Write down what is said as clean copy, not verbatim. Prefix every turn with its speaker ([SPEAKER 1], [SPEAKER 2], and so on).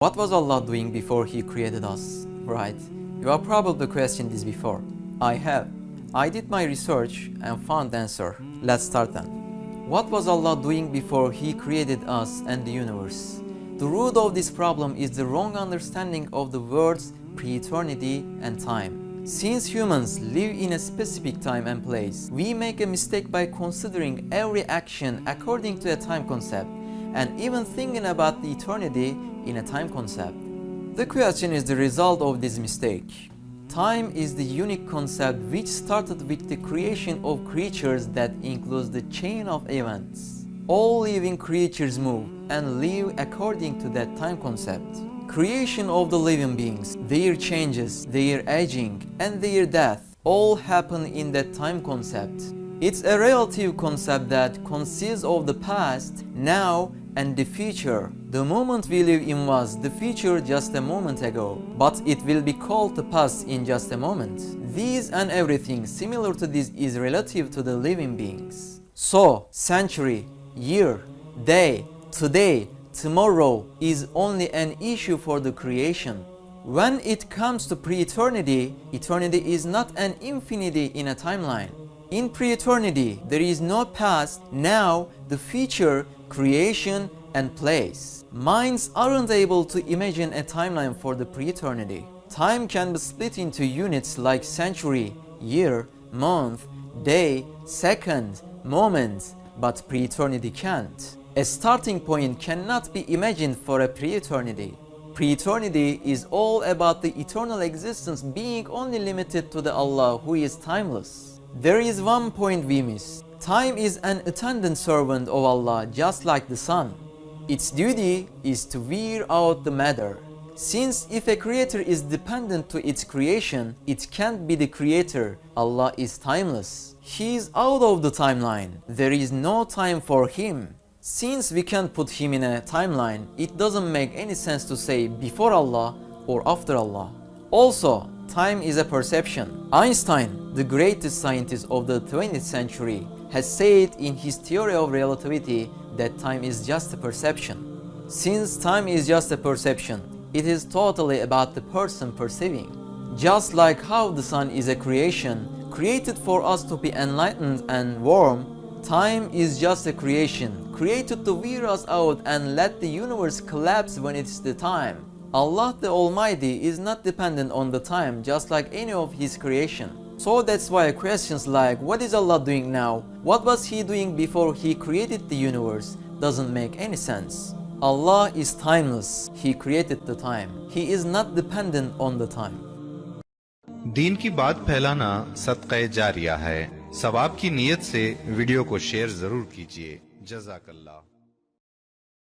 [SPEAKER 1] What was Allah doing before He created us? Right. You have probably questioned this before. I have. I did my research and found the answer. Let's start then. What was Allah doing before He created us and the universe? The root of this problem is the wrong understanding of the words pre-eternity and time. Since humans live in a specific time and place, we make a mistake by considering every action according to a time concept and even thinking about the eternity in a time concept. The question is the result of this mistake. Time is the unique concept which started with the creation of creatures that includes the chain of events. All living creatures move and live according to that time concept. Creation of the living beings, their changes, their aging, and their death all happen in that time concept. It's a relative concept that consists of the past, now, and the future. The moment we live in was the future just a moment ago, but it will be called the past in just a moment. These and everything similar to this is relative to the living beings. So, century, year, day, today, tomorrow is only an issue for the creation. When it comes to pre-eternity, eternity is not an infinity in a timeline. In pre-eternity, there is no past, now, the future, creation, and place. Minds aren't able to imagine a timeline for the pre-eternity. Time can be split into units like century, year, month, day, second, moment, but pre-eternity can't. A starting point cannot be imagined for a pre-eternity. Pre-eternity is all about the eternal existence being only limited to the Allah who is timeless. There is one point we miss. Time is an attendant servant of Allah just like the sun. Its duty is to wear out the matter. Since if a creator is dependent to its creation, it can't be the creator. Allah is timeless. He is out of the timeline. There is no time for Him. Since we can't put Him in a timeline, it doesn't make any sense to say before Allah or after Allah. Also, time is a perception. Einstein, the greatest scientist of the 20th century, has said in his theory of relativity that time is just a perception. Since time is just a perception, it is totally about the person perceiving. Just like how the sun is a creation, created for us to be enlightened and warm, time is just a creation, created to wear us out and let the universe collapse when it's the time. Allah the Almighty is not dependent on the time just like any of His creation. So that's why questions like what is Allah doing now, what was He doing before He created the universe doesn't make any sense. Allah is timeless. He created the time. He is not dependent on the time.
[SPEAKER 2] दीन की बात फैलाना सदक़े जारिया है। सवाब की नीयत से video को शेयर जरूर कीजिए। जज़ाकल्लाह।